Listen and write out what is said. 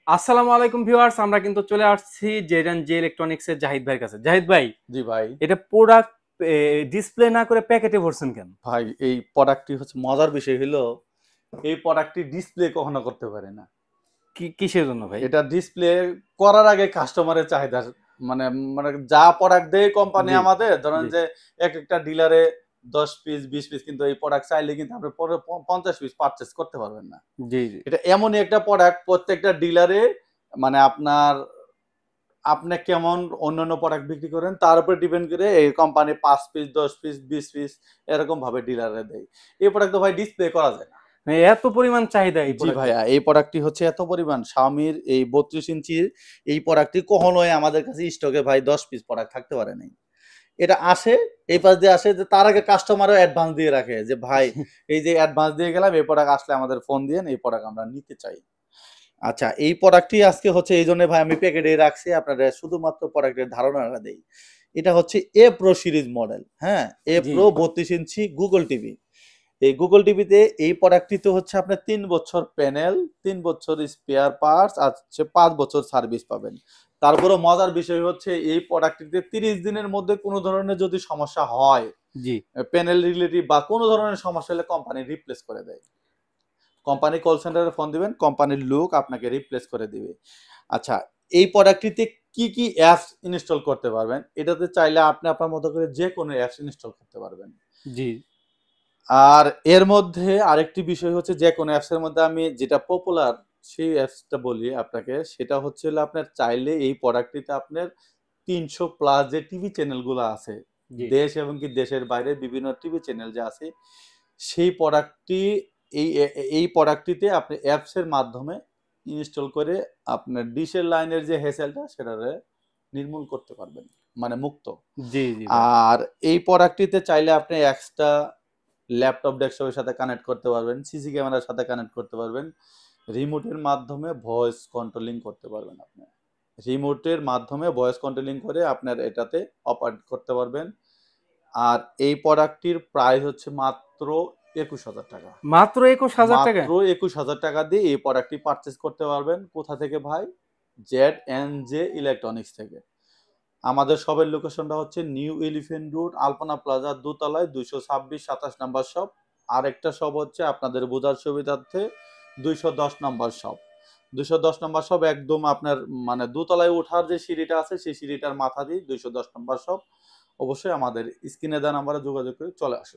আসসালামু আলাইকুম ভিউয়ার্স, আমরা কিন্তু চলে আসছি জেডএন জে ইলেকট্রনিক্স এর জাহিদ ভাইয়ের কাছে। জাহিদ ভাই, জি ভাই। এটা প্রোডাক্ট ডিসপ্লে না করে প্যাকেটে ভরছেন কেন? ভাই এই প্রোডাক্টটি হচ্ছে মজার বিষয় হলো এই প্রোডাক্টটি ডিসপ্লে কখনো করতে পারে না। কিসের জন্য ভাই? এটা ডিসপ্লে করার আগে কাস্টমারের চাহিদা মানে মানে যা প্রোডাক্ট দেয় কোম্পানি জি, আমাদের ধরেন জি, যে এক একটা ডিলারে 10 পিস 20 পিস, কিন্তু এই প্রোডাক্ট চাইলে কিন্তু আপনি পরে 50 পিস পারচেস করতে পারবেন না। জি, জি। এটা এমনই একটা প্রোডাক্ট প্রত্যেকটা ডিলারে মানে আপনার আপনি কেমন অন্যান্য প্রোডাক্ট বিক্রি করেন তার উপরে ডিপেন্ড করে এই কোম্পানি 5 পিস 10 পিস 20 পিস এরকম ভাবে ডিলারে দেয়। এই প্রোডাক্ট তো ভাই ডিসপ্লে করা যায় না। মানে এত পরিমাণ চাহিদা এই জি প্রোডাক্টের? ভাইয়া, এই প্রোডাক্টটি হচ্ছে এত পরিমাণ Xiaomi এই 32 ইঞ্চির এই প্রোডাক্টটি কখনোই আমাদের কাছে স্টকে ভাই 10 পিস প্রোডাক্ট থাকতে পারে নাই। এটা আসে, এই পাশ দিয়ে আসে যে তার আগে কাস্টমারও অ্যাডভান্স দিয়ে রাখে যে ভাই এই যে অ্যাডভান্স দিয়ে গেলাম, এই প্রোডাক্ট আসলে আমাদের ফোন দিয়েন, এই প্রোডাক্ট আমরা নিতে চাই। আচ্ছা, এই প্রোডাক্টটি আজকে হচ্ছে এই জন্য ভাই আমি প্যাকেটে রাখছি আপনাদের শুধুমাত্র প্রোডাক্টের ধারণাটা দেই। এটা হচ্ছে এ প্রো সিরিজ মডেল, হ্যাঁ, এ জি, প্রো 32 ইঞ্চি গুগল টিভি। এই গুগল টিভিতে এই প্রোডাক্টটিতে হচ্ছে আপনার 3 বছর প্যানেল, 3 বছর স্পেয়ার পার্টস আর হচ্ছে 5 বছর সার্ভিস পাবেন। তারপরে মজার বিষয় হচ্ছে এই প্রোডাক্টটিতে 30 দিনের মধ্যে কোনো ধরনের যদি সমস্যা হয়, জি। প্যানেল রিলেটিভ বা কোনো ধরনের সমস্যা হলে কোম্পানি রিপ্লেস করে দেয়। কোম্পানি কল সেন্টারে ফোন দিবেন, কোম্পানির লোক আপনাকে রিপ্লেস করে দিবে। আচ্ছা, এই প্রোডাক্টটিতে কি কি অ্যাপস ইনস্টল করতে পারবেন? এটাতে চাইলে আপনি আপনার মতো করে যে কোনো অ্যাপস ইনস্টল করতে পারবেন। জি। আর এর মধ্যে আরেকটি বিষয় হচ্ছে যে কোনো অ্যাপসের মধ্যে আমি যেটা পপুলার সেই অ্যাপসটা বলি আপনাকে, সেটা হচ্ছে হলো আপনার চাইলে এই প্রোডাক্টটিতে আপনার ৩০০ প্লাস যে টিভি চ্যানেলগুলো আছে, জি। দেশ এবং কি দেশের বাইরে বিভিন্ন টিভি চ্যানেল যে আছে, সেই প্রোডাক্টটি এই প্রোডাক্টটিতে আপনি অ্যাপসের মাধ্যমে ইনস্টল করে আপনার ডিশের লাইনের যে হ্যাসেলটা সেটারে নির্মূল করতে পারবেন, মানে মুক্ত। জি, জি ভাই। আর এই প্রোডাক্টটিতে চাইলে আপনি এক্সট্রা ল্যাপটপ ডেস্কটপের সাথে কানেক্ট করতে পারবেন, সিসি ক্যামেরার সাথে কানেক্ট করতে পারবেন, রিমোটের মাধ্যমে ভয়েস কন্ট্রোলিং করতে পারবেন আপনি। রিমোটের মাধ্যমে ভয়েস কন্ট্রোলিং করে আপনার এটাতে অপারেট করতে পারবেন। আর এই প্রোডাক্টটির প্রাইস হচ্ছে মাত্র ২১,০০০ টাকা। মাত্র ২১,০০০ টাকা? মাত্র ২১,০০০ টাকা দিয়ে এই প্রোডাক্টটি পারচেস করতে পারবেন। কোথা থেকে ভাই? জেড এন জে ইলেকট্রনিক্স থেকে। আমাদের শপের লোকেশনটা হচ্ছে নিউ এলিফ্যান্ট রোড আলপনা প্লাজার দোতলায় ২২৬-২৭ নাম্বার শপ। আরেকটা শপ হচ্ছে আপনাদের বোঝার সুবিধার্থে ২১০ নাম্বার শপ। ২১০ নাম্বার শপ একদম আপনার মানে দোতলায় ওঠার যে সিঁড়িটা আছে সেই সিঁড়িটার মাথা দিয়ে ২১০ নাম্বার শপ। অবশ্যই আমাদের স্ক্রিনে দেওয়া নাম্বারে যোগাযোগ করে চলে আসুন।